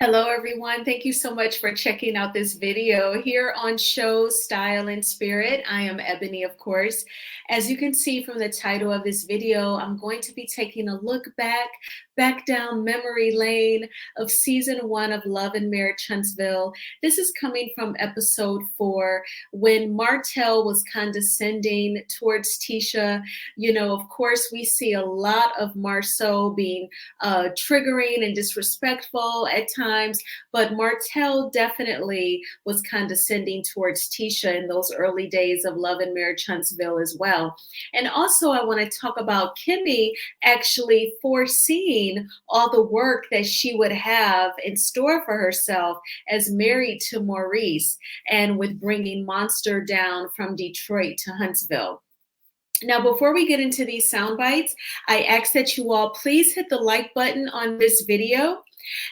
Hello, everyone. Thank you so much for checking out this video here on Show Style and Spirit. I am Ebony, of course. As you can see from the title of this video, I'm going to be taking a look back down memory lane of season 1 of Love and Marriage Huntsville. This is coming from episode 4 when Martell was condescending towards Tisha. Of course, we see a lot of Marsau being triggering and disrespectful at times, but Martell definitely was condescending towards Tisha in those early days of Love and Marriage Huntsville as well. And also, I want to talk about Kimmie actually foreseeing all the work that she would have in store for herself as married to Maurice and with bringing Monster down from Detroit to Huntsville. Now, before we get into these sound bites, I ask that you all please hit the like button on this video.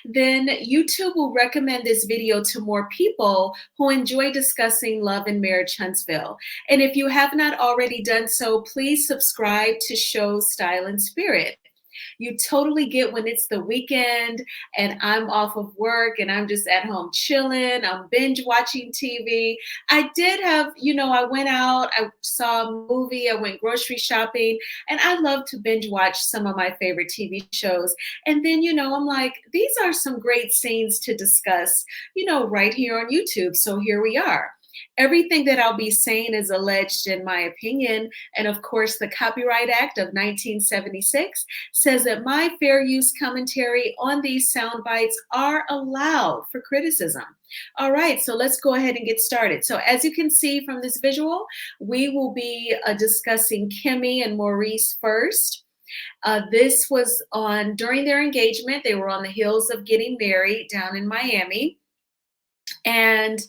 Then YouTube will recommend this video to more people who enjoy discussing Love and Marriage Huntsville. And if you have not already done so, please subscribe to Show Style and Spirit. You totally get when it's the weekend and I'm off of work and I'm just at home chilling. I'm binge watching TV. I did have, I went out, I saw a movie, I went grocery shopping, and I love to binge watch some of my favorite TV shows. And then, I'm like, these are some great scenes to discuss, right here on YouTube. So here we are. Everything that I'll be saying is alleged in my opinion. And of course, the Copyright Act of 1976 says that my fair use commentary on these sound bites are allowed for criticism. All right, so let's go ahead and get started. So as you can see from this visual, we will be discussing Kimmie and Maurice first. This was during their engagement. They were on the heels of getting married down in Miami. And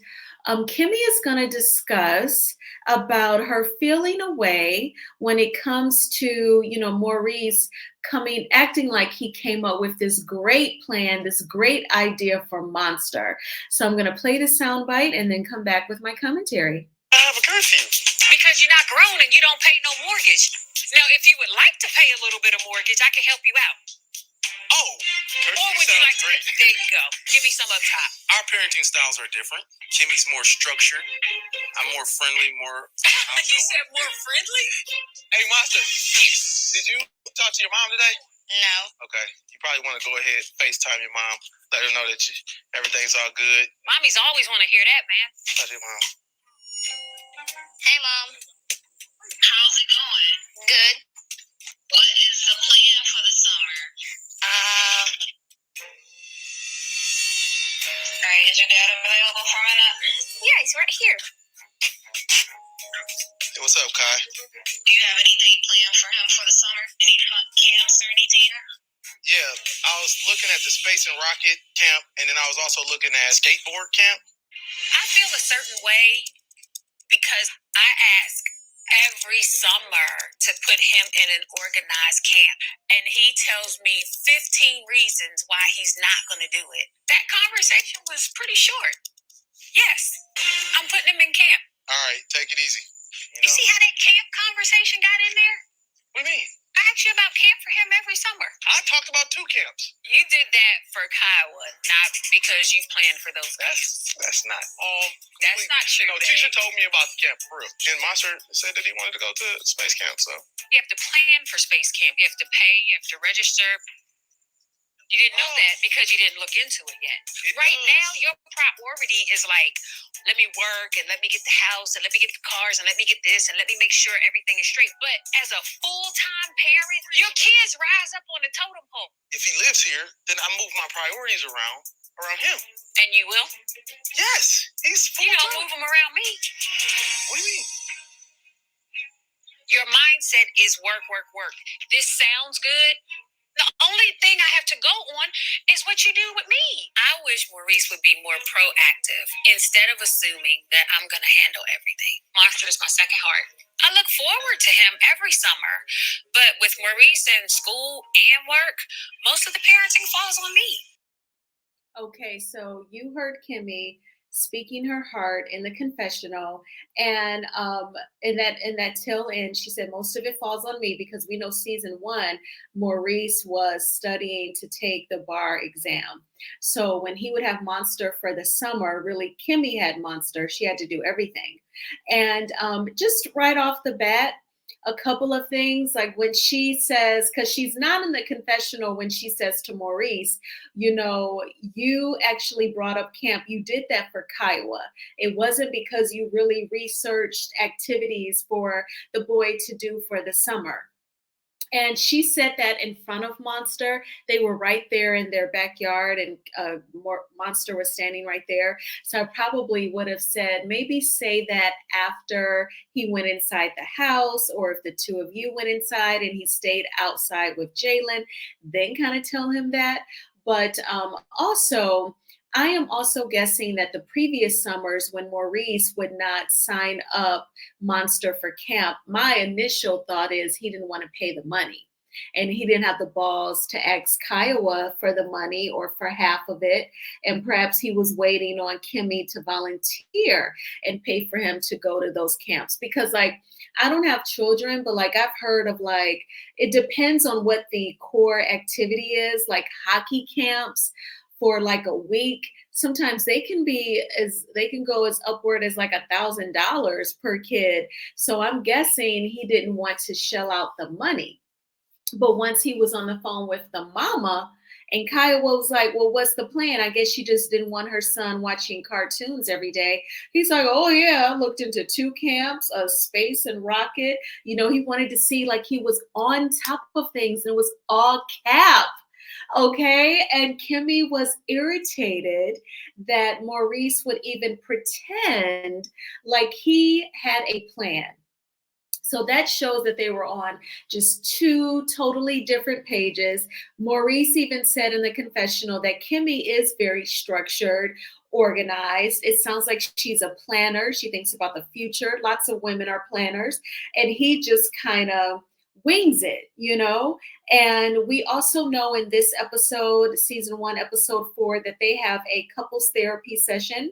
Kimmie is going to discuss about her feeling away when it comes to, Maurice acting like he came up with this great plan, this great idea for Monster. So I'm going to play the soundbite and then come back with my commentary. I have a curfew. Because you're not grown and you don't pay no mortgage. Now, if you would like to pay a little bit of mortgage, I can help you out. Oh, or would you like to? There you go. Give me some up top. Our parenting styles are different. Kimmie's more structured. I'm more friendly, more. You said more friendly? Hey, Master. Yes. Did you talk to your mom today? No. Okay. You probably want to go ahead, FaceTime your mom. Let her know that everything's all good. Mommies always want to hear that, man. Talk to your mom. Hey, Mom. How's it going? Good. What is the plan for the summer? Alright, is your dad available for a minute? Yeah, he's right here. Hey, what's up, Kai? Do you have anything planned for him for the summer? Any fun camps or anything? Yeah, I was looking at the Space and Rocket camp, and then I was also looking at skateboard camp. I feel a certain way because I ask every summer to put him in an organized camp. And he tells me 15 reasons why he's not going to do it. That conversation was pretty short. Yes, I'm putting him in camp. All right, take it easy. You see how that camp conversation got in there? What do you mean? I asked you about camp for him every summer. I talked about 2 camps. You did that for Kiowa, not because you planned for those guys. That's not all. That's not true. No, Tisha told me about the camp for real. And Master said that he wanted to go to space camp, so. You have to plan for space camp. You have to pay. You have to register. You didn't know that because you didn't look into it yet. Now, your priority is like, let me work and let me get the house and let me get the cars and let me get this and let me make sure everything is straight. But as a full-time parent, your kids rise up on the totem pole. If he lives here, then I move my priorities around him. And you will? Yes, he's full-time. You don't move them around me. What do you mean? Your mindset is work, work, work. This sounds good. The only thing I have to go on is what you do with me. I wish Maurice would be more proactive instead of assuming that I'm going to handle everything. Monster is my second heart. I look forward to him every summer. But with Maurice in school and work, most of the parenting falls on me. Okay, so you heard Kimmie speaking her heart in the confessional. And in that tail end, she said most of it falls on me because we know season one, Maurice was studying to take the bar exam. So when he would have Monster for the summer, really Kimmie had Monster. She had to do everything. And just right off the bat, a couple of things like when she says, because she's not in the confessional, when she says to Maurice, you actually brought up camp. You did that for Kiowa. It wasn't because you really researched activities for the boy to do for the summer. And she said that in front of Monster. They were right there in their backyard, and Monster was standing right there. So I probably would have said, maybe say that after he went inside the house, or if the two of you went inside and he stayed outside with Jalen, then kind of tell him that. But also, I am also guessing that the previous summers when Maurice would not sign up Monster for camp, my initial thought is he didn't want to pay the money. And he didn't have the balls to ask Kiowa for the money or for half of it. And perhaps he was waiting on Kimmie to volunteer and pay for him to go to those camps. Because, like, I don't have children, but like I've heard of, like, it depends on what the core activity is, like hockey camps for like a week. Sometimes they can go as upward as like $1,000 per kid. So I'm guessing he didn't want to shell out the money. But once he was on the phone with the mama, and Kiowa was like, well, what's the plan? I guess she just didn't want her son watching cartoons every day. He's like, oh yeah, I looked into 2 camps, Space and Rocket. He wanted to see like he was on top of things, and it was all cap. Okay. And Kimmie was irritated that Maurice would even pretend like he had a plan. So that shows that they were on just 2 totally different pages. Maurice even said in the confessional that Kimmie is very structured, organized. It sounds like she's a planner. She thinks about the future. Lots of women are planners. And he just kind of wings it. And we also know in this episode, season 1, episode 4, that they have a couples therapy session,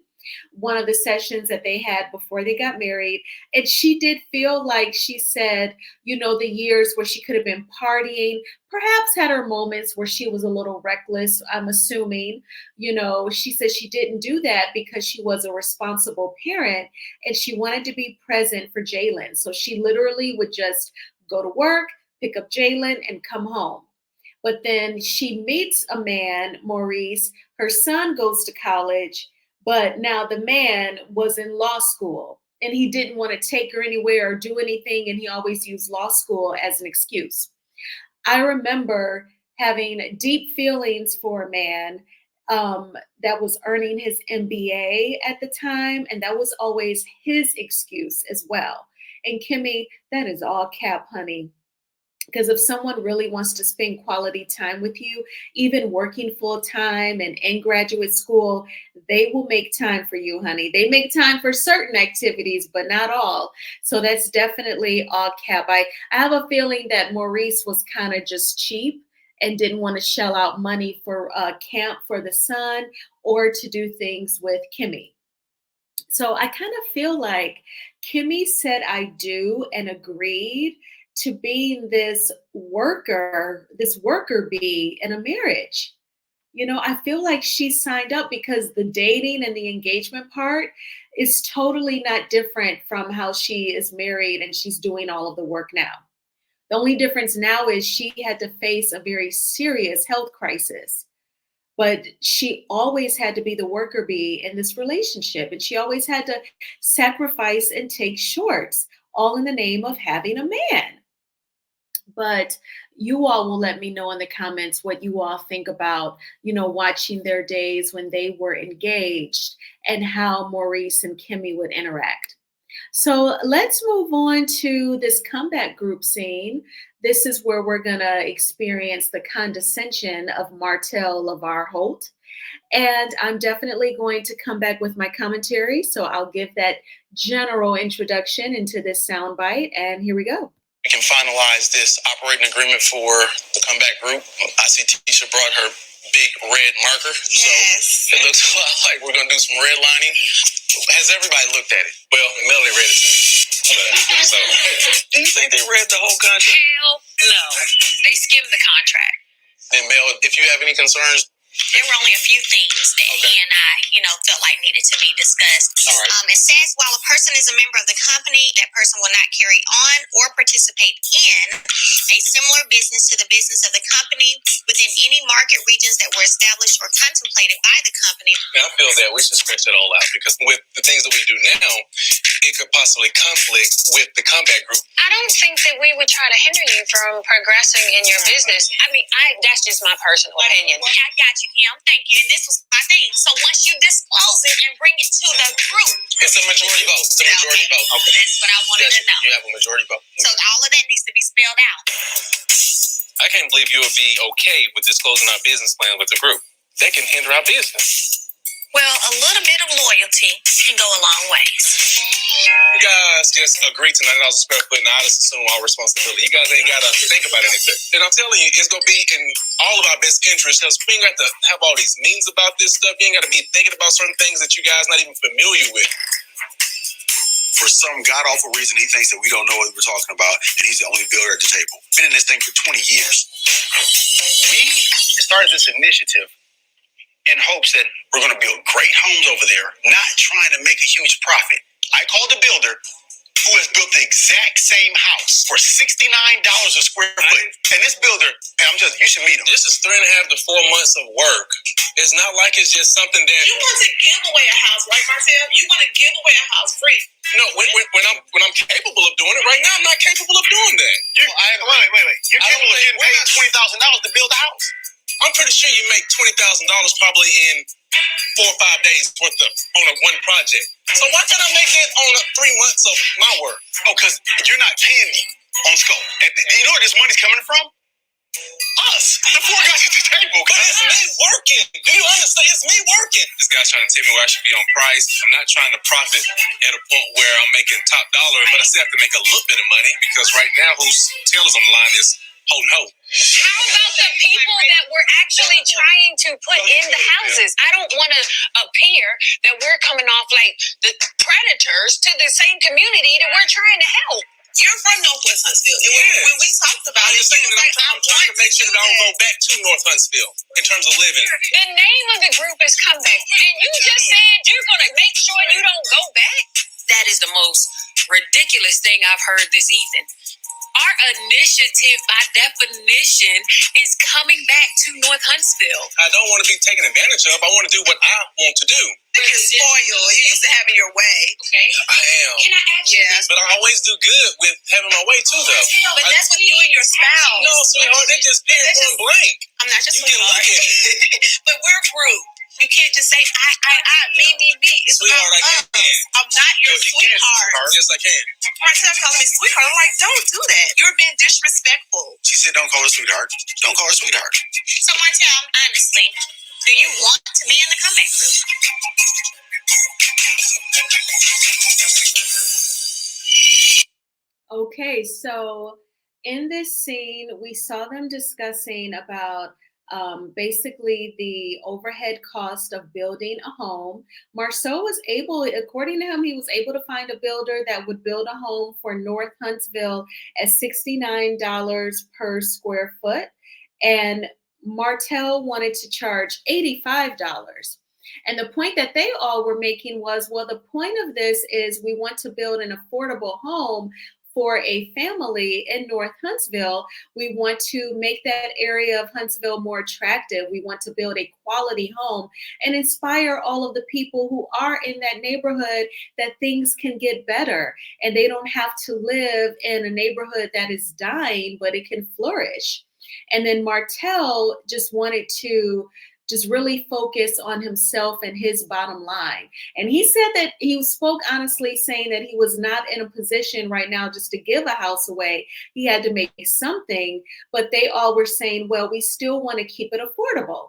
one of the sessions that they had before they got married. And she did feel like, she said, the years where she could have been partying, perhaps had her moments where she was a little reckless, I'm assuming. She said she didn't do that because she was a responsible parent and she wanted to be present for Jalen. So she literally would just go to work, pick up Jalen, and come home. But then she meets a man, Maurice. Her son goes to college, but now the man was in law school and he didn't want to take her anywhere or do anything. And he always used law school as an excuse. I remember having deep feelings for a man that was earning his MBA at the time. And that was always his excuse as well. And Kimmie, that is all cap, honey. Because if someone really wants to spend quality time with you, even working full time and in graduate school, they will make time for you, honey. They make time for certain activities, but not all. So that's definitely all cap. I have a feeling that Maurice was kind of just cheap and didn't want to shell out money for camp for the son or to do things with Kimmie. So I kind of feel like Kimmie said I do and agreed to being this worker bee in a marriage. I feel like she signed up because the dating and the engagement part is totally not different from how she is married and she's doing all of the work now. The only difference now is she had to face a very serious health crisis. But she always had to be the worker bee in this relationship. And she always had to sacrifice and take shorts, all in the name of having a man. But you all will let me know in the comments what you all think about, watching their days when they were engaged and how Maurice and Kimmie would interact. So let's move on to this comeback group scene. This is where we're going to experience the condescension of Martell LeVar Holt. And I'm definitely going to come back with my commentary. So I'll give that general introduction into this soundbite. And here we go. We can finalize this operating agreement for the comeback group. I see Tisha brought her big red marker. Yes. So it looks a lot like we're going to do some redlining. Has everybody looked at it? Well, Melanie read it to me. So, do you think they read the whole contract? Hell no. They skimmed the contract. Then, Mel, if you have any concerns, there were only a few things that he and I, felt like needed to be discussed. All right. It says while a person is a member of the company, that person will not carry on or participate in a similar business to the business of the company within any market regions that were established or contemplated by the company. I feel that we should scratch that all out because with the things that we do now, it could possibly conflict with the combat group. I don't think that we would try to hinder you from progressing in your business. I mean, that's just my personal opinion. I got you, Kim. Thank you. And this was my thing. So once you disclose it and bring it to the group. It's a majority vote. It's a majority vote. Okay. That's what I wanted to know. You have a majority vote. So all of that needs to be spelled out. I can't believe you would be okay with disclosing our business plan with the group. That can hinder our business. Well, a little bit of loyalty can go a long ways. You guys just agree to $90 a square foot and I just assume all responsibility. You guys ain't got to think about anything. And I'm telling you, it's going to be in all of our best interest because we ain't got to have all these meetings about this stuff. You ain't got to be thinking about certain things that you guys not even familiar with. For some god-awful reason, he thinks that we don't know what we're talking about, and he's the only builder at the table. Been in this thing for 20 years. We started this initiative in hopes that we're going to build great homes over there, not trying to make a huge profit. I called a builder who has built the exact same house for $69 a square foot. And this builder, you should meet him. This is 3.5 to 4 months of work. It's not like it's just something that... You want to give away a house, right, Martell? You want to give away a house free. No, when I'm capable of doing it, right now I'm not capable of doing that. Wait. You're capable of getting paid $20,000 to build a house? I'm pretty sure you make $20,000 probably in 4 or 5 days worth of on one project. So why can't I make it on 3 months of my work? Oh, because you're not paying me on scope. And do you know where this money's coming from? Us, the 4 guys at the table. But it's me working. Do you understand? It's me working. This guy's trying to tell me where I should be on price. I'm not trying to profit at a point where I'm making top dollar, but I still have to make a little bit of money because right now whose tail is on the line is holding hope. How about the people that we're actually trying to put in the houses? I don't want to appear that we're coming off like the predators to the same community that we're trying to help. You're from Northwest Huntsville. And when we talked about it, you was like, I'm trying to make sure that I don't go back to North Huntsville in terms of living. The name of the group is Comeback. And you just said you're going to make sure you don't go back? That is the most ridiculous thing I've heard this evening. Our initiative, by definition, is coming back to North Huntsville. I don't want to be taken advantage of. I want to do what I want to do. You're spoiled. You used to having your way. Okay. I am. Can I ask you this? But I always do good with having my way too, though. But that's with you and your spouse. No, sweetheart, they just point blank. I'm not just You can look at it. But we're group. You can't just say, me. It's Sweetheart, about I us. can. I'm not your sweetheart. Yes, I can. Martell calling me sweetheart. I'm like, don't do that. You're being disrespectful. She said, don't call her sweetheart. Don't call her sweetheart. So Martell, honestly, do you want to be in the comeback group? Okay, so in this scene, we saw them discussing about basically the overhead cost of building a home. Marsau was able, according to him, he was able to find a builder that would build a home for North Huntsville at $69 per square foot. And Martell wanted to charge $85. And the point that they all were making was, well, the point of this is we want to build an affordable home for a family in North Huntsville. We want to make that area of Huntsville more attractive. We want to build a quality home and inspire all of the people who are in that neighborhood that things can get better and they don't have to live in a neighborhood that is dying, but it can flourish. And then Martell just wanted to just really focus on himself and his bottom line. And he said that he spoke honestly, saying that he was not in a position right now just to give a house away. He had to make something, but they all were saying, well, we still want to keep it affordable.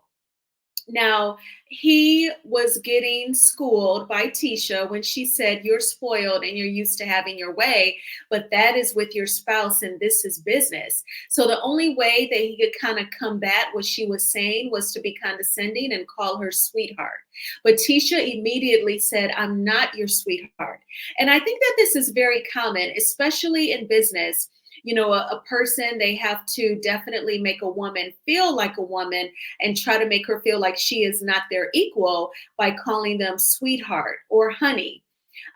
Now, he was getting schooled by Tisha when she said, "You're spoiled and you're used to having your way, but that is with your spouse and this is business." So the only way that he could kind of combat what she was saying was to be condescending and call her sweetheart. But Tisha immediately said, "I'm not your sweetheart." And I think that this is very common, especially in business. You know, a person, they have to definitely make a woman feel like a woman and try to make her feel like she is not their equal by calling them sweetheart or honey.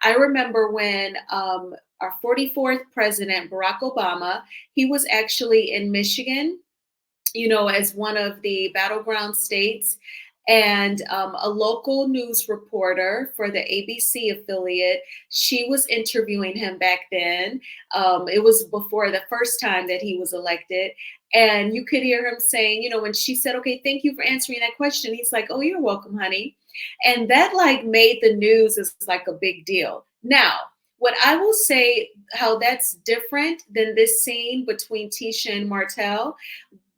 I remember when our 44th president, Barack Obama, he was actually in Michigan, you know, as one of the battleground states. And a local news reporter for the ABC affiliate, she was interviewing him back then. It was before the first time that he was elected. And you could hear him saying, you know, when she said, "Okay, thank you for answering that question," he's like, "Oh, you're welcome, honey." And that like made the news as like a big deal. Now, what I will say, how that's different than this scene between Tisha and Martell,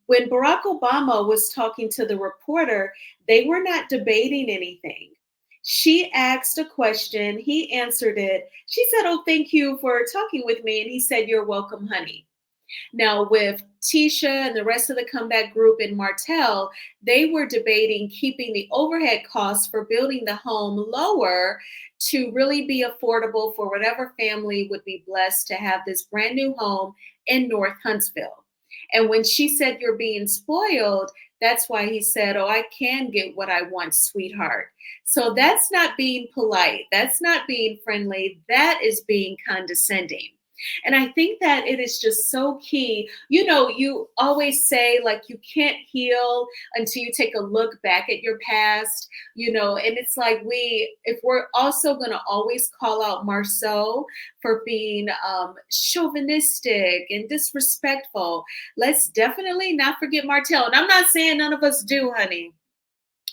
when Barack Obama was talking to the reporter, they were not debating anything. She asked a question, he answered it. She said, "Oh, thank you for talking with me." And he said, "You're welcome, honey." Now, with Tisha and the rest of the comeback group in Martell, they were debating keeping the overhead costs for building the home lower to really be affordable for whatever family would be blessed to have this brand new home in North Huntsville. And when she said, "You're being spoiled," that's why he said, "Oh, I can get what I want, sweetheart." So that's not being polite. That's not being friendly. That is being condescending. And I think that it is just so key. You know, you always say like you can't heal until you take a look back at your past, you know, and it's like if we're also going to always call out Marsau for being chauvinistic and disrespectful, let's definitely not forget Martell. And I'm not saying none of us do, honey.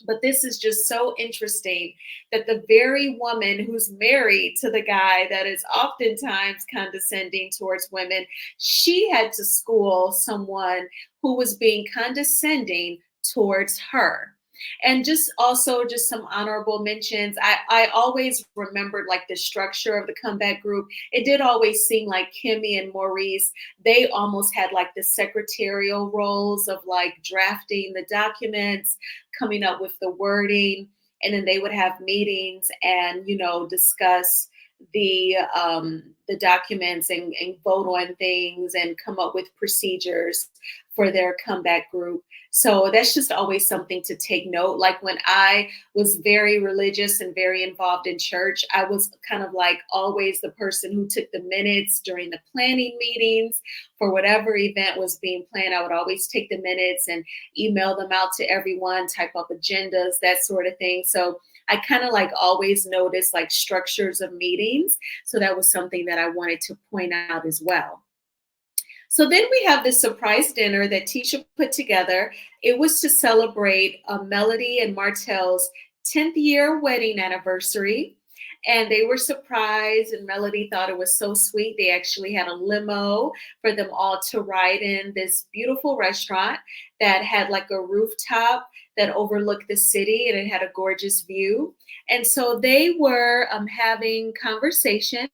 But this is just so interesting that the very woman who's married to the guy that is oftentimes condescending towards women, she had to school someone who was being condescending towards her. And just also just some honorable mentions. I always remembered like the structure of the comeback group. It did always seem like Kimmie and Maurice, they almost had like the secretarial roles of like drafting the documents, coming up with the wording, and then they would have meetings and, you know, discuss the documents and vote on things and come up with procedures for their comeback group. So that's just always something to take note. Like when I was very religious and very involved in church, I was kind of like always the person who took the minutes during the planning meetings for whatever event was being planned. I would always take the minutes and email them out to everyone, type up agendas, that sort of thing. So I kind of like always noticed like structures of meetings. So that was something that I wanted to point out as well. So then we have this surprise dinner that Tisha put together. It was to celebrate Melody and Martell's 10th year wedding anniversary. And they were surprised, and Melody thought it was so sweet. They actually had a limo for them all to ride in this beautiful restaurant that had like a rooftop that overlooked the city, and it had a gorgeous view. And so they were having conversation.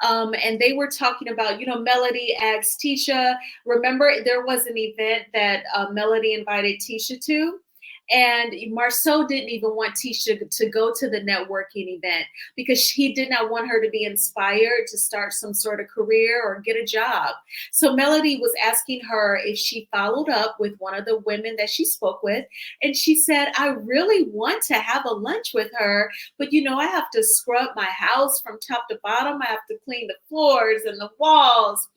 And they were talking about, you know, Melody asked Tisha, remember there was an event that Melody invited Tisha to? And Marsau didn't even want Tisha to go to the networking event because he did not want her to be inspired to start some sort of career or get a job. So Melody was asking her if she followed up with one of the women that she spoke with. And she said, "I really want to have a lunch with her, but you know, I have to scrub my house from top to bottom. I have to clean the floors and the walls."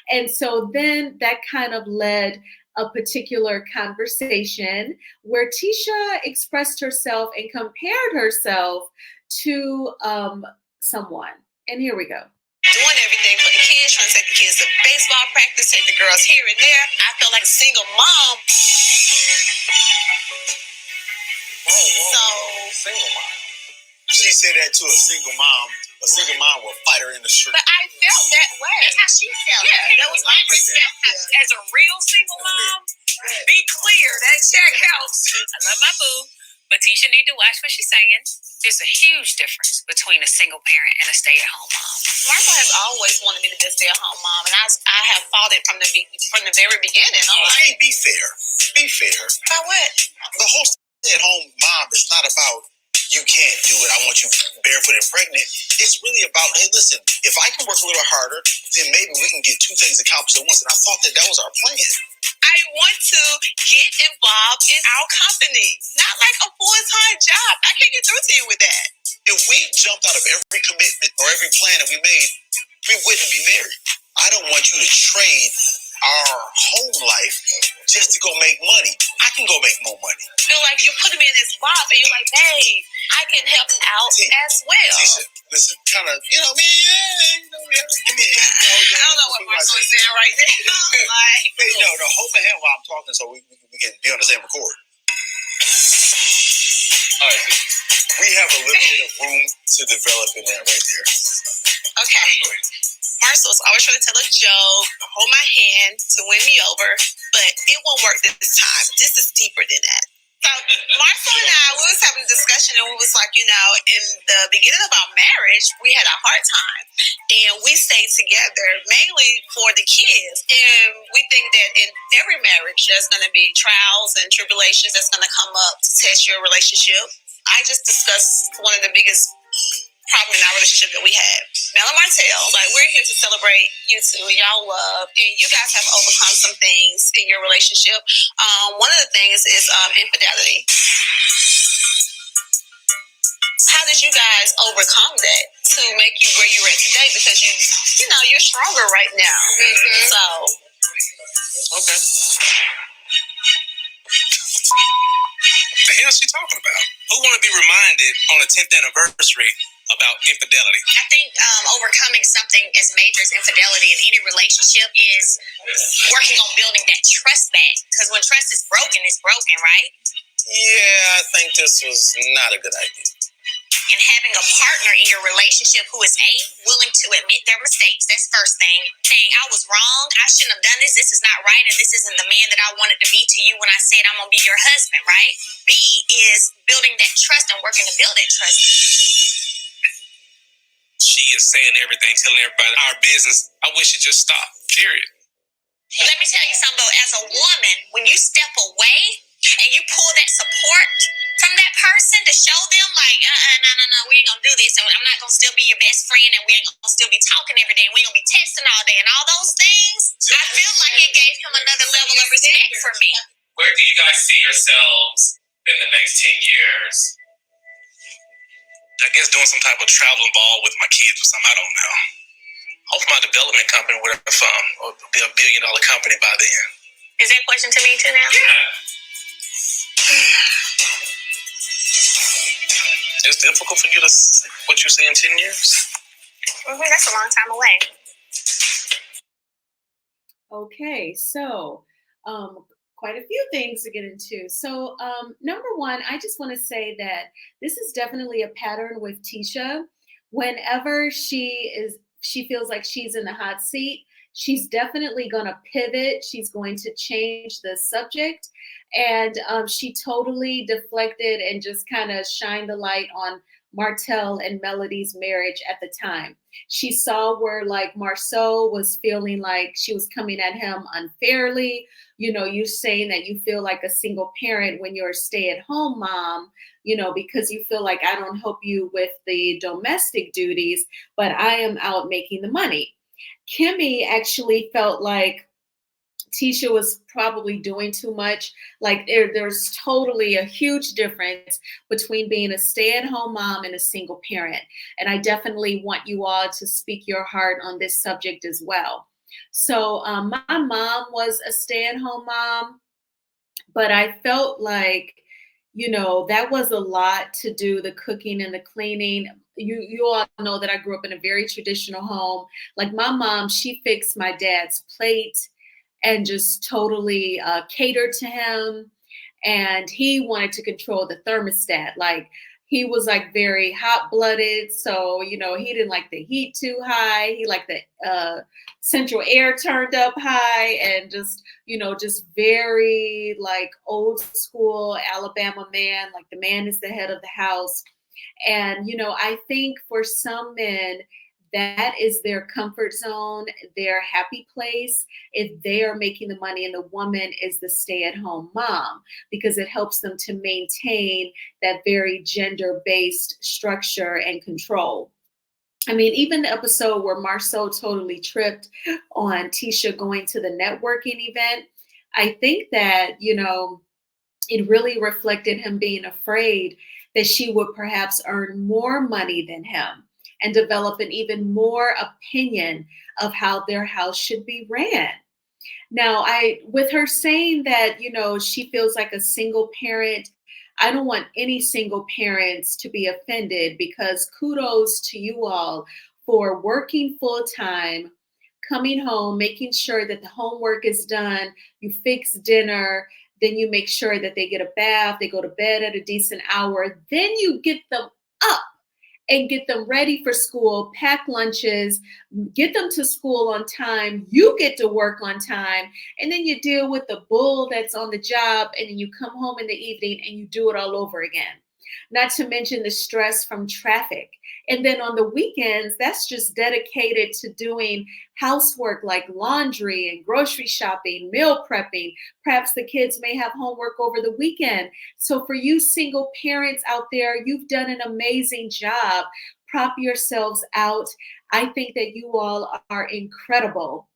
And so then that kind of led a particular conversation where Tisha expressed herself and compared herself to someone. And here we go. Doing everything for the kids, trying to take the kids to baseball practice, take the girls here and there. I felt like a single mom. Single mom. She said that to a single mom. A single mom will fight her in the street. But I felt that way. That's how she felt. Yeah, that was my perspective. As a real single mom, be clear, that check helps. I love my boo. But Tisha need to watch what she's saying. There's a huge difference between a single parent and a stay-at-home mom. Martell has always wanted me to be a stay-at-home mom, and I have fought it from the very beginning. Hey, be fair. Be fair. About what? The whole stay-at-home mom is not about you can't do it, I want you barefoot and pregnant. It's really about, hey, listen, if I can work a little harder, then maybe we can get two things accomplished at once. And I thought that was our plan. I want to get involved in our company, not like a full-time job. I can't get through to you with that. If we jumped out of every commitment or every plan that we made, we wouldn't be married. I don't want you to trade our home life just to go make money. I can go make more money. I feel like you're putting me in this box and you're like, hey, I can help out as well. Tisha, listen, kind of, you know, give me a hand. I don't know what Marsau is saying right now. Like, hey, no, hold my hand while I'm talking so we can be on the same record. All right, we have a little bit of room to develop in that right there. Okay. Marsau's always trying to tell a joke, hold my hand to win me over, but it won't work this time. This is deeper than that. So Marsau and I, we was having a discussion and we was like, you know, in the beginning of our marriage, we had a hard time. And we stayed together mainly for the kids. And we think that in every marriage, there's going to be trials and tribulations that's going to come up to test your relationship. I just discussed one of the biggest problem in our relationship that we have. Mel and Martell, like, we're here to celebrate you two and y'all love, and you guys have overcome some things in your relationship. One of the things is infidelity. How did you guys overcome that to make you where you're at today? Because you know, you're stronger right now. Mm-hmm. So, okay. What the hell is she talking about? Who want to be reminded on the 10th anniversary about infidelity? I think overcoming something as major as infidelity in any relationship is working on building that trust back. Because when trust is broken, it's broken, right? Yeah, I think this was not a good idea. And having a partner in your relationship who is willing to admit their mistakes, that's first thing. Saying, I was wrong, I shouldn't have done this is not right, and this isn't the man that I wanted to be to you when I said I'm going to be your husband, right? B is building that trust and working to build that trust. She is saying everything, telling everybody our business. I wish it just stopped, period. Let me tell you something, though. As a woman, when you step away and you pull that support from that person to show them, like, no, we ain't gonna do this, and I'm not gonna still be your best friend, and we ain't gonna still be talking every day, and we ain't gonna be texting all day, and all those things, I feel like it gave him another level of respect for me. Where do you guys see yourselves in the next 10 years? I guess doing some type of traveling ball with my kids or something, I don't know. Hopefully my development company would have or be $1 billion company by then. Is that question to me too now? Yeah. It's difficult for you to see what you see in 10 years. Mm-hmm, that's a long time away. Okay, so quite a few things to get into. So number one, I just want to say that this is definitely a pattern with Tisha. Whenever she feels like she's in the hot seat, she's definitely going to pivot. She's going to change the subject. And she totally deflected and just kind of shined the light on Martell and Melody's marriage at the time. She saw where like Marsau was feeling like she was coming at him unfairly. You know, you saying that you feel like a single parent when you're a stay-at-home mom, you know, because you feel like I don't help you with the domestic duties, but I am out making the money. Kimmie actually felt like Tisha was probably doing too much. Like there's totally a huge difference between being a stay-at-home mom and a single parent. And I definitely want you all to speak your heart on this subject as well. So my mom was a stay-at-home mom, but I felt like, you know, that was a lot to do, the cooking and the cleaning. You all know that I grew up in a very traditional home. Like my mom, she fixed my dad's plate and just totally catered to him. And he wanted to control the thermostat. Like he was like very hot-blooded, so you know he didn't like the heat too high. He liked the central air turned up high, and just you know just very like old school Alabama man. Like the man is the head of the house, and you know I think for some men that is their comfort zone, their happy place, if they are making the money and the woman is the stay-at-home mom, because it helps them to maintain that very gender-based structure and control. I mean, even the episode where Marsau totally tripped on Tisha going to the networking event, I think that, you know, it really reflected him being afraid that she would perhaps earn more money than him and develop an even more opinion of how their house should be ran. Now, with her saying that, you know, she feels like a single parent, I don't want any single parents to be offended, because kudos to you all for working full time, coming home, making sure that the homework is done, you fix dinner, then you make sure that they get a bath, they go to bed at a decent hour, then you get them up and get them ready for school, pack lunches, get them to school on time, you get to work on time, and then you deal with the bull that's on the job, and then you come home in the evening and you do it all over again. Not to mention the stress from traffic. And then on the weekends, that's just dedicated to doing housework like laundry and grocery shopping, meal prepping. Perhaps the kids may have homework over the weekend. So for you single parents out there, you've done an amazing job. Prop yourselves out. I think that you all are incredible.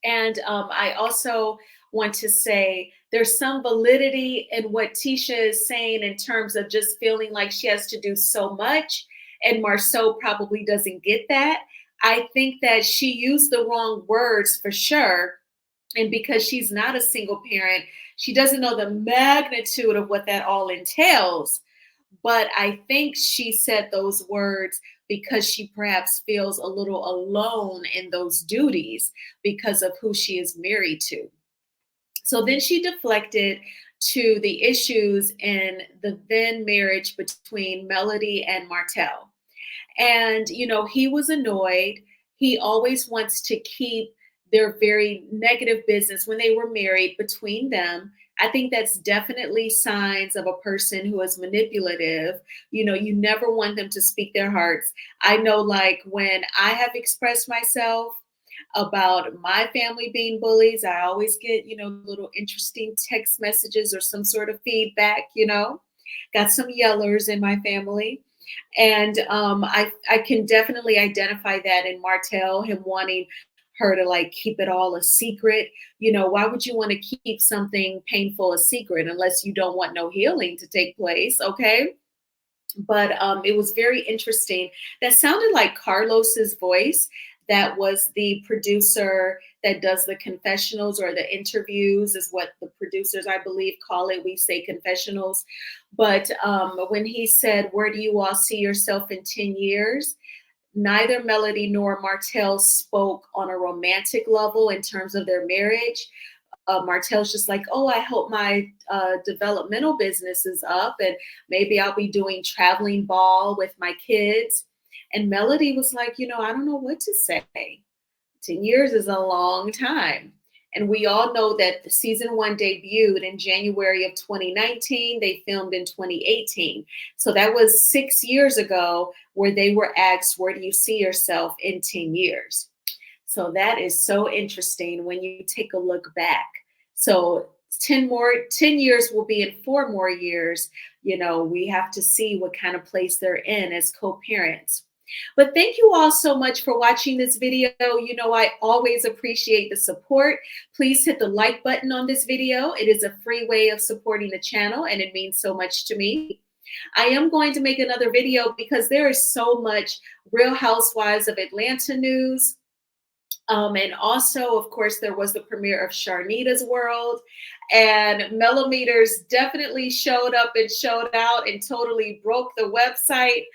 And I also want to say there's some validity in what Tisha is saying in terms of just feeling like she has to do so much, and Marsau probably doesn't get that. I think that she used the wrong words for sure. And because she's not a single parent, she doesn't know the magnitude of what that all entails. But I think she said those words because she perhaps feels a little alone in those duties because of who she is married to. So then she deflected to the issues in the then marriage between Melody and Martell. And, you know, he was annoyed. He always wants to keep their very negative business when they were married between them. I think that's definitely signs of a person who is manipulative. You know, you never want them to speak their hearts. I know, like, when I have expressed myself about my family being bullies, I always get, you know, little interesting text messages or some sort of feedback, you know. Got some yellers in my family. And I can definitely identify that in Martell, him wanting her to like keep it all a secret. You know, why would you want to keep something painful a secret unless you don't want no healing to take place? Okay. But it was very interesting. That sounded like Carlos's voice. That was the producer that does the confessionals or the interviews, is what the producers, I believe, call it. We say confessionals. But when he said, "Where do you all see yourself in 10 years?" Neither Melody nor Martell spoke on a romantic level in terms of their marriage. Martell's just like, "Oh, I hope my developmental business is up and maybe I'll be doing traveling ball with my kids." And Melody was like, "You know, I don't know what to say. 10 years is a long time." And we all know that the season 1 debuted in January of 2019. They filmed in 2018. So that was 6 years ago where they were asked, "Where do you see yourself in 10 years?" So that is so interesting when you take a look back. So 10 years will be in 4 more years. You know, we have to see what kind of place they're in as co-parents. But thank you all so much for watching this video. You know, I always appreciate the support. Please hit the like button on this video. It is a free way of supporting the channel, and it means so much to me. I am going to make another video because there is so much Real Housewives of Atlanta news. And also, of course, there was the premiere of Sharnita's World, and Millimeters definitely showed up and showed out and totally broke the website.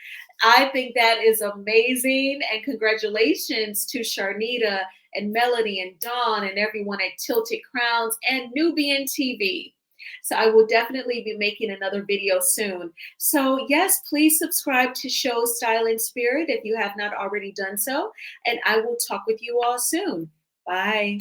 I think that is amazing, and congratulations to Sharnita and Melody and Dawn and everyone at Tilted Crowns and Nubian TV. So I will definitely be making another video soon. So yes, please subscribe to Show Style and Spirit if you have not already done so. And I will talk with you all soon. Bye.